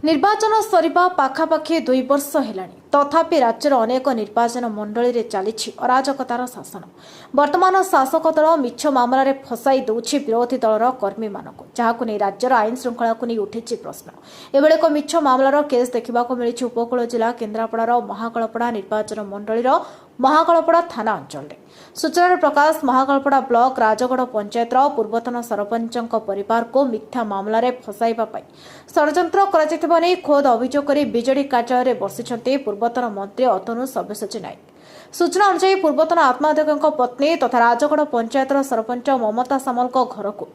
ନିର୍ବାଚନ ସରିବା ପାଖାପାଖି 2 ବର୍ଷ ହେଲାଣି। ତଥାପି ରାଜ୍ୟର ଅନେକ ନିର୍ବାଚନ ମଣ୍ଡଳୀରେ ଚାଲିଛି ଅରାଜକତାର ଶାସନ। ବର୍ତ୍ତମାନ ଶାସକ ଦଳ ମିଛ ମାମଲାରେ ଫସାଇ ଦେଉଛି ବିରୋଧୀ ଦଳର କର୍ମୀମାନଙ୍କୁ, ଯାହାକୁ ନେଇ ରାଜ୍ୟର ଆଇନ ଶୃଙ୍ଖଳାକୁ ନେଇ ଉଠିଛି ପ୍ରଶ୍ନ। ଏଭଳି ଏକ ମିଛ ମାମଲାର କେସ୍ ଦେଖିବାକୁ ମିଳିଛି ଉପକୂଳ ଜିଲ୍ଲା କେନ୍ଦ୍ରାପଡ଼ାର ମହାକାଳପଡ଼ା ନିର୍ବାଚନ ମଣ୍ଡଳୀର ମହାକାଳପଡ଼ା ଥାନା ଅଞ୍ଚଳରେ। ସୂଚନାର ପ୍ରକାଶ, ମହାକାଳପଡ଼ା ବ୍ଲକ ରାଜଗଡ଼ ପଞ୍ଚାୟତର ପୂର୍ବତନ ସରପଞ୍ଚଙ୍କ ପରିବାରକୁ ମିଥ୍ୟା ମାମଲାରେ ଫସାଇବା ପାଇଁ ଷଡ଼ଯନ୍ତ୍ର କରାଯାଇଥିବା ନେଇ ଖୋଦ ଅଭିଯୋଗ କରି ବିଜେଡି କାର୍ଯ୍ୟାଳୟରେ ବସିଛନ୍ତି ପୂର୍ବତନ ମନ୍ତ୍ରୀ ଅତନୁ ସବ୍ୟସାଚୀ ନାୟକ। ସୂଚନା ଅନୁଯାୟୀ ପୂର୍ବତନ ଆତ୍ମାଧ୍ୟକ୍ଷଙ୍କ ପତ୍ନୀ ତଥା ରାଜଗଡ଼ ପଞ୍ଚାୟତର ସରପଞ୍ଚ ମମତା ସାମଲଙ୍କ ଘରକୁ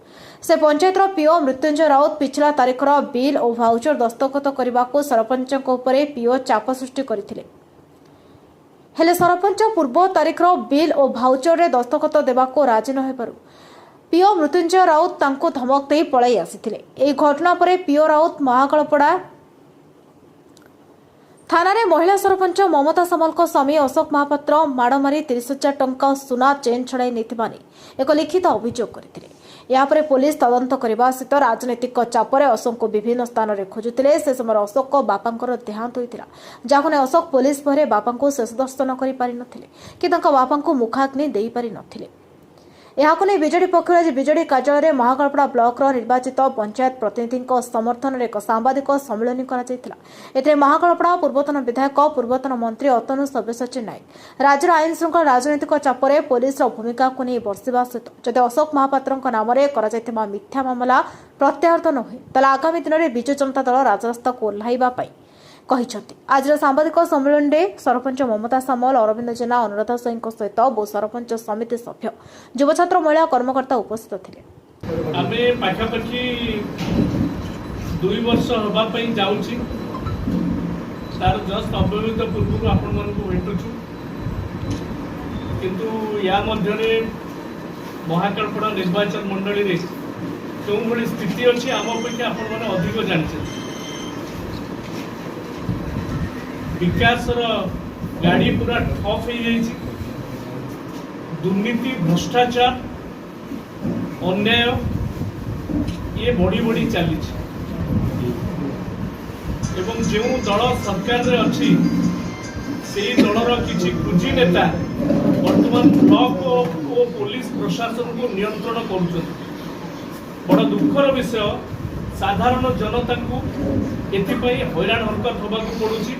ସେ ପଞ୍ଚାୟତର ପିଓ ମୃତ୍ୟୁଞ୍ଜୟ ରାଉତ ପିଛଲା ତାରିଖର ବିଲ୍ ଓ ଭାଉଚର ଦସ୍ତଖତ କରିବାକୁ ସରପଞ୍ଚଙ୍କ ଉପରେ ପିଓ ଚାପ ସୃଷ୍ଟି କରିଥିଲେ। ହେଲେ ସରପଞ୍ଚ ପୂର୍ବ ତାରିଖର ବିଲ୍ ଓ ଭାଉଚରରେ ଦସ୍ତଖତ ଦେବାକୁ ରାଜି ନ ହେବାରୁ ପିଓ ମୃତ୍ୟୁଞ୍ଜୟ ରାଉତ ତାଙ୍କୁ ଧମକ ଦେଇ ପଳାଇ ଆସିଥିଲେ। ଏହି ଘଟଣା ପରେ ପିଓ ରାଉତ ମହାକାଳପଡ଼ା ଥାନାରେ ମହିଳା ସରପଞ୍ଚ ମମତା ସାମଲଙ୍କ ସ୍ୱାମୀ ଅଶୋକ ମହାପାତ୍ର ମାଡ଼ ମାରି 30,000 ଟଙ୍କା ସୁନା ଚେନ୍ ଛଡ଼ାଇ ନେଇଥିବା ନେଇ ଏକ ଲିଖିତ ଅଭିଯୋଗ କରିଥିଲେ। ଏହାପରେ ପୋଲିସ ତଦନ୍ତ କରିବା ସହିତ ରାଜନୈତିକ ଚାପରେ ଅଶୋକଙ୍କୁ ବିଭିନ୍ନ ସ୍ଥାନରେ ଖୋଜୁଥିଲେ। ସେ ସମୟରେ ଅଶୋକଙ୍କ ବାପାଙ୍କର ଦେହାନ୍ତ ହୋଇଥିଲା, ଯାହାକୁ ନେଇ ଅଶୋକ ପୋଲିସ ଭୟରେ ବାପାଙ୍କୁ ଶେଷ ଦର୍ଶନ କରିପାରିନଥିଲେ କି ତାଙ୍କ ବାପାଙ୍କୁ ମୁଖାଗ୍ନି ଦେଇପାରିନଥିଲେ। ଏହାକୁ ନେଇ ବିଜେଡି ପକ୍ଷରୁ ଆଜି ବିଜେଡି କାର୍ଯ୍ୟାଳୟରେ ମହାକାଳପଡ଼ା ବ୍ଲକର ନିର୍ବାଚିତ ପଞ୍ଚାୟତ ପ୍ରତିନିଧିଙ୍କ ସମର୍ଥନରେ ଏକ ସାମ୍ବାଦିକ ସମ୍ମିଳନୀ କରାଯାଇଥିଲା। ଏଥିରେ ମହାକାଳପଡ଼ା ପୂର୍ବତନ ବିଧାୟକ ପୂର୍ବତନ ମନ୍ତ୍ରୀ ଅତନୁ ସବ୍ୟସାଚୀ ନାୟକ ରାଜ୍ୟର ଆଇନ ଶୃଙ୍ଖଳା ରାଜନୈତିକ ଚାପରେ ପୋଲିସର ଭୂମିକାକୁ ନେଇ ବର୍ଷିବା ସହିତ ଯଦି ଅଶୋକ ମହାପାତ୍ରଙ୍କ ନାମରେ କରାଯାଇଥିବା ମିଥ୍ୟା ମାମଲା ପ୍ରତ୍ୟାହୃତ ନ ହୁଏ ତାହେଲେ ଆଗାମୀ ଦିନରେ ବିଜୁ ଜନତା ଦଳ ରାଜରାସ୍ତାକୁ ଓହ୍ଲାଇବା ପାଇଁ କହିଛନ୍ତି। ଆଜିର ସାମ୍ବାଦିକ ସମ୍ମିଳନୀରେ ସରପଞ୍ଚ ମମତା ସାମଲ, ଅରବିନ୍ଦ ଜେନା, ଅନୁରାଧା ସ୍ୱାଇଁଙ୍କ ସହିତ ବହୁ ସରପଞ୍ଚ ସମିତି ସଭ୍ୟ, ଯୁବଛାତ୍ର ମହିଳା କର୍ମକର୍ତ୍ତା ଉପସ୍ଥିତ ଥିଲେ। ଆମେ ପାଖାପାଖି 2 ବର୍ଷ ହେବା ପାଇଁ ଯାଉଛି, ତାର ଜଷ୍ଟ ଅବ୍ୟବହିତ ପୂର୍ବରୁ ଆପଣମାନଙ୍କୁ ଭେଟୁଛୁ। କିନ୍ତୁ ୟା ମଧ୍ୟରେ ମହାକାଳପଡ଼ା ନିର୍ବାଚନ ମଣ୍ଡଳୀରେ କେଉଁଭଳି ସ୍ଥିତି ଅଛି ଆମ ଅପେକ୍ଷା ଆପଣମାନେ ଅଧିକ ଜାଣିଛନ୍ତି। विकासर गाड़ी पूरा ठप हो जाइए। दुर्नीति, भ्रष्टाचार, अन्याय ये बढ़ी बढ़ी चली एवं जो दल सरकार रे अच्छी से दलर किसी कुजी नेता वर्तमान ब्लॉक और पुलिस प्रशासन को नियंत्रण कर बड़ दुखर विषय। साधारण जनता को एथिपाई हैरान हरकत होगा पड़ुछि।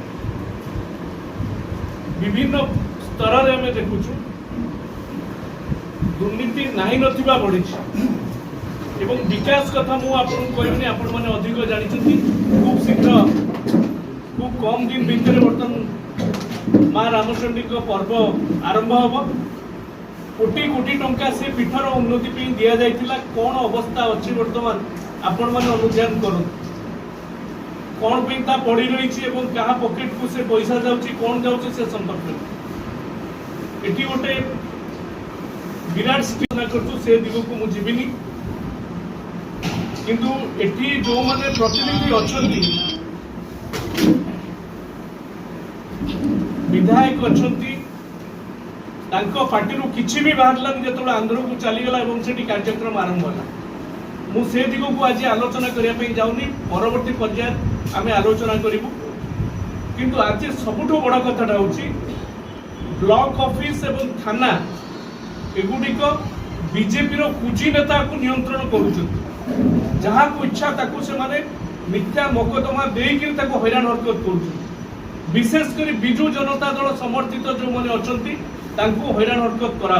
विभिन्न स्तर में आम देखु दुर्नीति नहीं नथिबा बढ़ी एवं विकास कथा मु आपन कहबनी, आपण माने अधिक जानिछथि। खूब शीघ्र खूब कम दिन भितर बर्तन माँ रामचंडी को पर्व आरंभ हम। कोटी कोटी टंका से पीठर उन्नति पे दिया जाइथिला। कौन अवस्था अच्छी वर्तमान आपण माने अनुध्यान करूँ कौन पे पड़ी रही क्या पॉकेट को से पैसा जाऊँगी कौन जाऊँगी से संपर्क में एटी गोटे विराट सूचना कर दिग को मुझे किंतु एटी जो माने प्रतिनिधि अच्छा विधायक अच्छा पार्टी किसी भी बाहर जो आंध्र को चलीगला कार्यक्रम आरंभ है। मुझे दिग को आज आलोचना करने जाऊनी, परवर्ती पर्याय आम आलोचना करूँ। किंतु आज सबुठ बड़ कथा हूँ ब्लॉक ऑफिस एवं थाना एगुड़िक बीजेपी कुजी नेता को नियंत्रण कर जहाँ को इच्छा ताकू से माने मिथ्या मोकदमा देकर हैरान हरकत कर विशेषकर बिजु जनता दल समर्थित जो मैंने अच्छा हैरान हरकत करा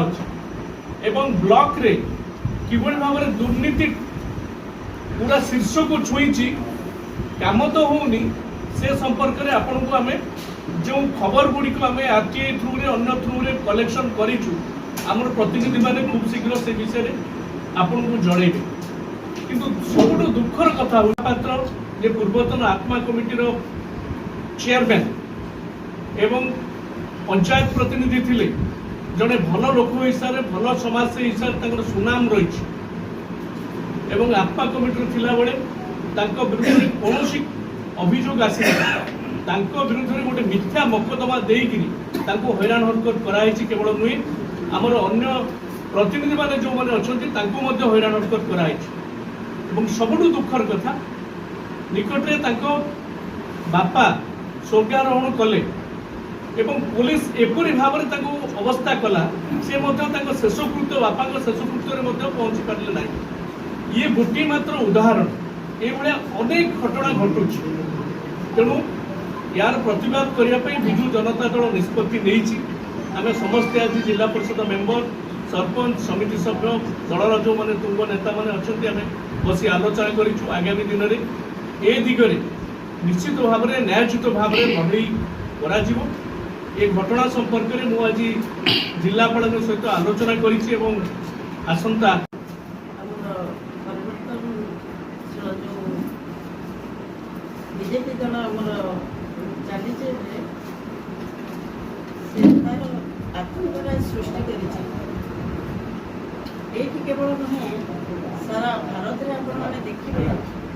ब्लॉक रे किभली भाव में दुर्नीति पूरा शीर्ष को छुई काम तो होनी से संपर्क में आपण को आम जो खबर गुड़िक आम आरटीआई थ्रू रे अन्य थ्रू रे कलेक्शन करूँ आमर प्रतिनिधि माने खूब शीघ्र से विषय आपण को जड़ेबे। किंतु सबुठ दुखर कथा पात्र जे पूर्वतन आत्मा कमिटी चेयरमैन एवं पंचायत प्रतिनिधि थिले जड़े भल लोक हिसाब से भल समाज से हिसाब से सुनाम रही एवं आत्मा कमिटी थिला बेले तांको विरुद्ध में कौन अभियोग आसी विरुद्ध में गोटे मिथ्या मोकदमा देकरी हैरान हरकत कराई। केवल नुहे आमर अन्य प्रतिनिधि माने जो माने अच्छा हैरान हरकत कराई। सबुठ दुखर कथा निकट में बापा स्वर्गारोहण कले एवं पुलिस एपरी भाव में अवस्था कला से शेषकृत्य बापा शेषकृत्य पहुंची पारे ना ये गोटे मात्र उदाहरण ये अनेक घटना घटू तेणु यार प्रतिवाद करने विजु जनता दल निष्पत्ति नहीं आम समस्ते आज जिला परिषद मेंबर सरपंच समिति सभ्य दलर जो मैंने तुंग नेता मैंने अच्छा आम बस आलोचना करूँ आगामी दिन में ए दिगरे निश्चित भाव में न्यायोचित भाव में लड़ई कर ये घटना संपर्क में मुझे जिलापाल सहित आलोचना करी आसंता बीजेपी दल चली आत्मविश्वास सृष्टि कर केवल नुहे सारा भारत में आपने देखिए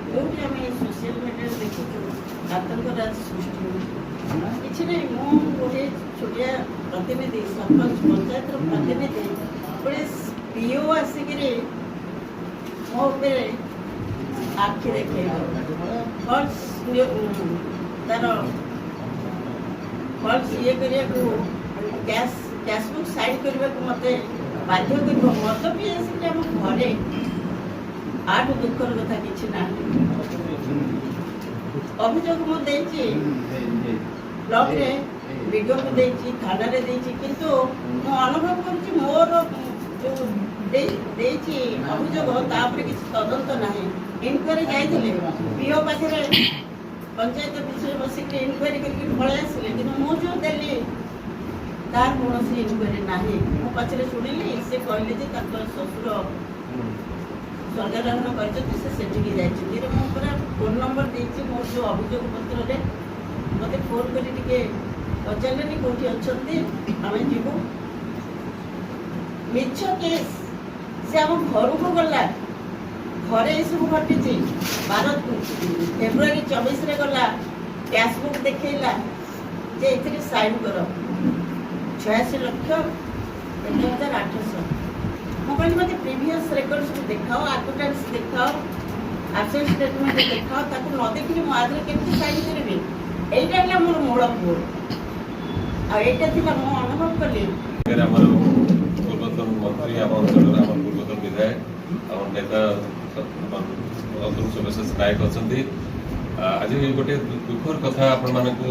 जो आम सोशल मीडिया देखु आतंकवाद सृष्टि किसी नहीं गोटे छोटिया प्रतिनिधि सरपंच पंचायत प्रतिनिधि गोटे पीओ आसिक मो आखि देखे फल्स तार फल्स ये कैशबुक साइड करने को मत बाध्य कर मत भी आसिक आम घरे आठ दुखर कथा कि ना अभियोग मुझे ब्लॉक रे वीडियो को देछि थाना रे देछि किंतु मो अनुभव करछि मोर जो देछि अभियोग तापर किसी तदंत नाही इनक्वारी जाइथिले पीओ पाखरे पंचायत विषय बसिक इनक्वारी करके पळे आसिले किंतु मो जो देली तार कौन इनक्वारी नाही मो पछरे सुनिली से कहले जे ताकर ससुर स्वर्गारोहण करछथि से सेठी जाइछि मो पूरा फोन नंबर देछि मो जो अभियोग पत्र रे मत फोन कर पचारे कौटी अच्छा आम जीवु मिछ केस से आम घर को गला घरे सब घटी 12 फेब्रुआरी 24 रे गला कैशबुक देखला जे इतनी साइन कर 86 लाख 1800 मोबाइल मत प्रीवियस रिकॉर्ड्स को देखाओ अकाउंटेंट्स देखाओ एब्सेंट स्टेटमेंट देखाओ ताको न देखि मो आदरे केमति साइन करबे एटा हला मोर मूल पुओ आ एटा थिला मो अनुभव कली हमर पूर्वतन मंत्री आम अंचल आम पूर्वतन विधायक आम नेता अतुल सुरेश नायक अच्छा आज गोटे दुखर कथा आपण मानक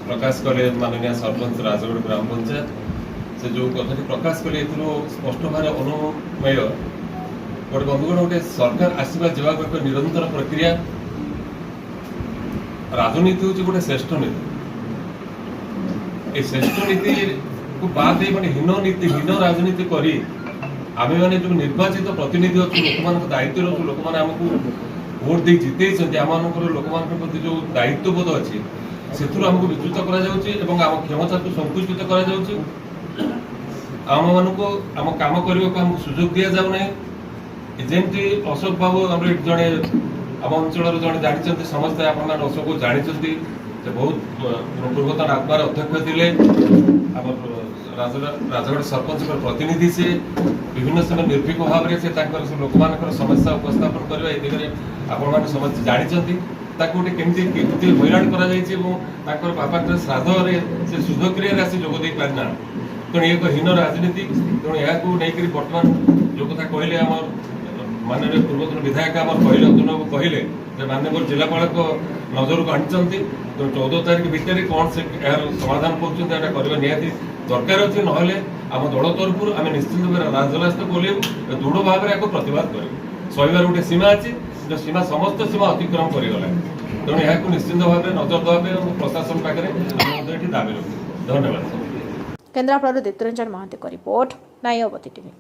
प्रकाश कले माननीय सरपंच राजगढ़ ग्राम पंचायत से जो कथा प्रकाश कले स्पष्ट भाव अनुमय गोटे बंधुगण गोटे सरकार आसवा जवा एक निरंतर प्रक्रिया राजनीति हूँ गोटे श्रेष्ठ नीति ये श्रेष्ठ नीति को बाद मैंने हीन नीति हीन राजनीति करी आम मैंने जो निर्वाचित प्रतिनिधि अच्छे लोक मान दायित्व अच्छे लोक मैंने आमको भोट दे जिते आम लोक प्रति जो दायित्वबोध अच्छी से आमको विच्युत कर आम क्षमता को संकुचित कर आम मानक आम कम करने को आमको सुजोग दि जाऊना जमी अशोक बाबू जड़े आम अंचल जड़े जानते समस्ते आप अशोक को जानते बहुत पूर्वतन आत्मार अध्यक्ष थे राजगढ़ सरपंच प्रतिनिधि से विभिन्न समय निर्भीक भाव से लोक मान समस्या उपस्थापन करने दिगरे आपण समस्त जानते गोटे केमती हैरान कर बापा श्राद्ध से शुभ क्रिया आसी जोग दे पारिना तेणु एक हीन राजनीति तेणु यहाँ बर्तमान जो कथा कहले आम माननीय पूर्वतन विधायक आम कहले अतुल बाबू कहले माननीय जिलापाल नजर को आनी तो 14 तारीख भितर कौन से यार समाधान कर निहाती दरकार अच्छे ना आम दल तरफ आम निश्चित भाव राजरास्ता बोले दृढ़ भाव में प्रतिवाद कर सहबार गोटे सीमा अच्छी जो सीमा समस्त सीमा अतिक्रम करगला तेणु यहाँ निश्चित भाव में नजर देवा प्रशासन पाखे दाबी रखी धन्यवाद। केन्द्रापड़ा दीप्तरंजन महांती रिपोर्ट नायवती टीवी।